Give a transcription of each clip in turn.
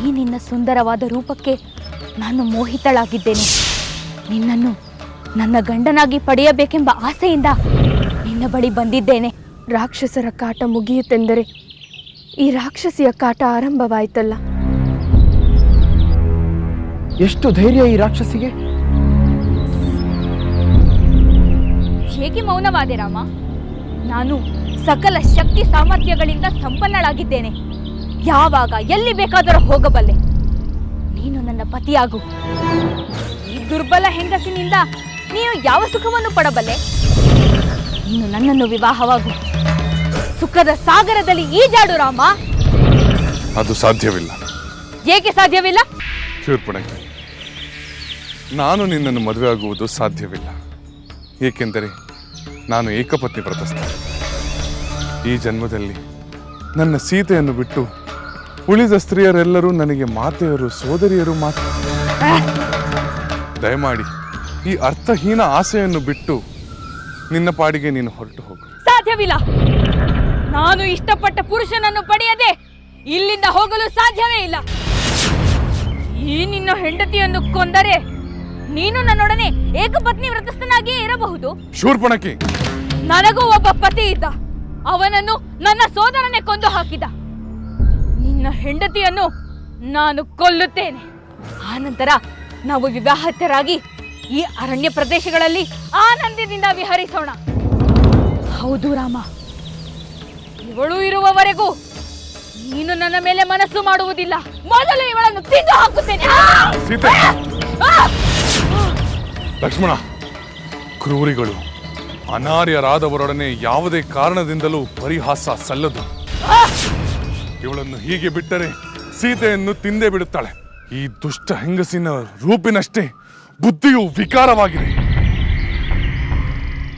ಈ ನಿನ್ನ ಸುಂದರವಾದ ರೂಪಕ್ಕೆ ನಾನು ಮೋಹಿತಳಾಗಿದ್ದೇನೆ. ನಿನ್ನನ್ನು ನನ್ನ ಗಂಡನಾಗಿ ಪಡೆಯಬೇಕೆಂಬ ಆಸೆಯಿಂದ ನಿನ್ನ ಬಳಿ ಬಂದಿದ್ದೇನೆ. ರಾಕ್ಷಸರ ಕಾಟ ಮುಗಿಯುತ್ತೆಂದರೆ ಈ ರಾಕ್ಷಸಿಯ ಕಾಟ ಆರಂಭವಾಯ್ತಲ್ಲ. ಎಷ್ಟು ಧೈರ್ಯ ಈ ರಾಕ್ಷಸಿಗೆ! ಹೇಗೆ ಮೌನವಾದೆ ರಾಮ? ನಾನು ಸಕಲ ಶಕ್ತಿ ಸಾಮರ್ಥ್ಯಗಳಿಂದ ಸಂಪನ್ನಳಾಗಿದ್ದೇನೆ. ಯಾವಾಗ ಎಲ್ಲಿ ಬೇಕಾದರೂ ಹೋಗಬಲ್ಲೆ. ನೀನು ನನ್ನ ಪತಿಯಾಗು. ಈ ದುರ್ಬಲ ಹೆಂಗಸಿನಿಂದ ನೀನು ಯಾವ ಸುಖವನ್ನು ಪಡಬಲ್ಲೆ? ನೀನು ನನ್ನನ್ನು ವಿವಾಹವಾಗು. ಸುಖದ ಸಾಗರದಲ್ಲಿ ಈಜಾಡು ರಾಮ. ಅದು ಸಾಧ್ಯವಿಲ್ಲ. ಏಕೆ ಸಾಧ್ಯವಿಲ್ಲ? ಶೂರ್ಪಣಖಿ, ನಾನು ನಿನ್ನನ್ನು ಮದುವೆ ಆಗುವುದು ಸಾಧ್ಯವಿಲ್ಲ. ಏಕೆಂದರೆ ನಾನು ಏಕಪತ್ನಿ ವ್ರತಸ್ಥ. ಈ ಜನ್ಮದಲ್ಲಿ ನನ್ನ ಸೀತೆಯನ್ನು ಬಿಟ್ಟು ಉಳಿದ ಸ್ತ್ರೀಯರೆಲ್ಲರೂ ನನಗೆ ಮಾತೆಯರು, ಸೋದರಿಯರು ಮಾತ್ರ. ದಯಮಾಡಿ ಈ ಅರ್ಥಹೀನ ಆಸೆಯನ್ನು ಬಿಟ್ಟು ನಿನ್ನ ಪಾಡಿಗೆ ನೀನು ಹೊರಟು ಹೋಗು. ಸಾಧ್ಯವಿಲ್ಲ. ನಾನು ಇಷ್ಟಪಟ್ಟ ಪುರುಷನನ್ನು ಪಡೆಯದೆ ಇಲ್ಲಿಂದ ಹೋಗಲು ಸಾಧ್ಯವೇ ಇಲ್ಲ. ಈ ನಿನ್ನ ಹೆಂಡತಿಯನ್ನು ಕೊಂದರೆ ನೀನು ನನ್ನೊಡನೆ ಏಕಪತ್ನಿ ವ್ರತಸ್ಥನಾಗಿಯೇ ಇರಬಹುದು. ಶೂರ್ಪಣಖಿ, ನನಗೂ ಒಬ್ಬ ಪತಿ ಇದ್ದ. ಅವನನ್ನು ನನ್ನ ಸೋದರನೇ ಕೊಂದು ಹಾಕಿದ. ನಿನ್ನ ಹೆಂಡತಿಯನ್ನು ನಾನು ಕೊಲ್ಲುತ್ತೇನೆ. ಆನಂತರ ನಾವು ವಿವಾಹಿತರಾಗಿ ಈ ಅರಣ್ಯ ಪ್ರದೇಶಗಳಲ್ಲಿ ಆನಂದದಿಂದ ವಿಹರಿಸೋಣ. ಹೌದು ರಾಮ, ಇವಳು ಇರುವವರೆಗೂ ನೀನು ನನ್ನ ಮೇಲೆ ಮನಸ್ಸು ಮಾಡುವುದಿಲ್ಲ. ಮೊದಲು ಇವಳನ್ನು ತಿಂದು ಹಾಕುತ್ತೇನೆ. ಸೀತೆ, ಲಕ್ಷ್ಮಣ, ಕ್ರೂರಿಗಳು ಅನಾರ್ಯರಾದವರೊಡನೆ ಯಾವುದೇ ಕಾರಣದಿಂದಲೂ ಪರಿಹಾಸ ಸಲ್ಲದು. ಇವಳನ್ನು ಹೀಗೆ ಬಿಟ್ಟರೆ ಸೀತೆಯನ್ನು ತಿಂದೇ ಬಿಡುತ್ತಾಳೆ. ಈ ದುಷ್ಟ ಹೆಂಗಸಿನ ರೂಪಿನಷ್ಟೇ ಬುದ್ಧಿಯು ವಿಕಾರವಾಗಿದೆ.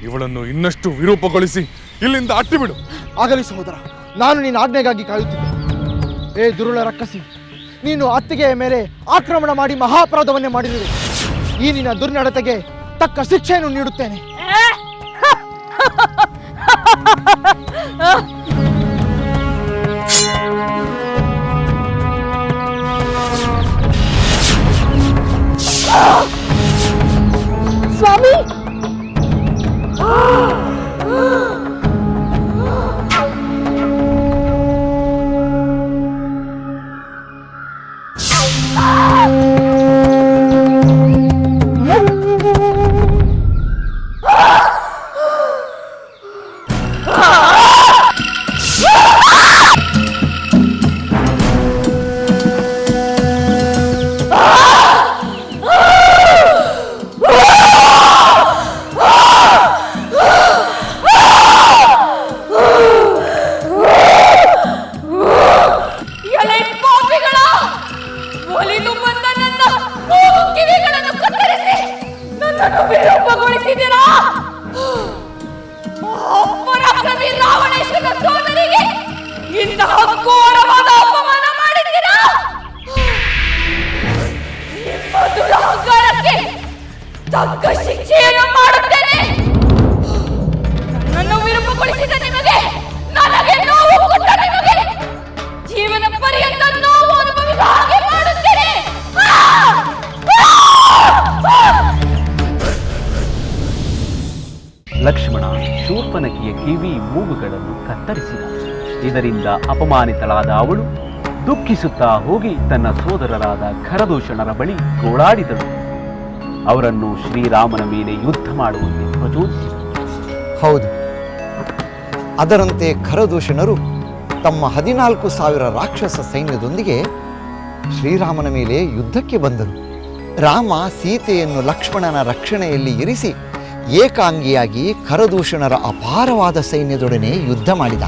ಇವಳನ್ನು ಇನ್ನಷ್ಟು ವಿರೂಪಗೊಳಿಸಿ ಇಲ್ಲಿಂದ ಅಟ್ಟಿಬಿಡು. ಆಗಲಿ ಸಹೋದರ, ನಾನು ನಿನ್ನ ಆಜ್ಞೆಗಾಗಿ ಕಾಯುತ್ತಿದ್ದೆ. ಏ ದುರುಳ ರಕ್ಕಸಿ, ನೀನು ಅತ್ತಿಗೆಯ ಮೇಲೆ ಆಕ್ರಮಣ ಮಾಡಿ ಮಹಾಪರಾಧವನ್ನೇ ಮಾಡಿರುವೆ. ಈ ನಿನ್ನ ದುರ್ನಡತೆಗೆ ತಕ್ಕ ಶಿಕ್ಷೆಯನ್ನು ನೀಡುತ್ತೇನೆ. ಸ್ವಾಮಿ, ತಕ್ಕ ಶಿಕ್ಷೆಯನ್ನು ಮಾಡುತ್ತೇನೆ. ನನ್ನನ್ನು ವಿರೂಪಗೊಳಿಸಿದ ನಿಮಗೆ, ನನಗೆ ನೋವು ಕೊಟ್ಟ ನಿಮಗೆ ಜೀವನ ಪರ್ಯಂತ ನೋವು ಅನುಭವಿಸುವ ಹಾಗೆ ಮಾಡುತ್ತೇನೆ. ಲಕ್ಷ್ಮಣ ಶೂರ್ಪನಖಿಯ ಕಿವಿ ಮೂಗುಗಳನ್ನು ಕತ್ತರಿಸಿದ. ಇದರಿಂದ ಅಪಮಾನಿತಳಾದ ಅವಳು ದುಃಖಿಸುತ್ತಾ ಹೋಗಿ ತನ್ನ ಸೋದರರಾದ ಖರದೂಷಣರ ಬಳಿ ಗೋಳಾಡಿದಳು. ಅವರನ್ನು ಶ್ರೀರಾಮನ ಮೇಲೆ ಯುದ್ಧ ಮಾಡುವಂತೆ ಪ್ರಚೋದಿಸಿದರು. ಹೌದು, ಅದರಂತೆ ಖರದೂಷಣರು ತಮ್ಮ 14,000 ರಾಕ್ಷಸ ಸೈನ್ಯದೊಂದಿಗೆ ಶ್ರೀರಾಮನ ಮೇಲೆ ಯುದ್ಧಕ್ಕೆ ಬಂದರು. ರಾಮ ಸೀತೆಯನ್ನು ಲಕ್ಷ್ಮಣನ ರಕ್ಷಣೆಯಲ್ಲಿ ಇರಿಸಿ ಏಕಾಂಗಿಯಾಗಿ ಖರದೂಷಣರ ಅಪಾರವಾದ ಸೈನ್ಯದೊಡನೆ ಯುದ್ಧ ಮಾಡಿದ.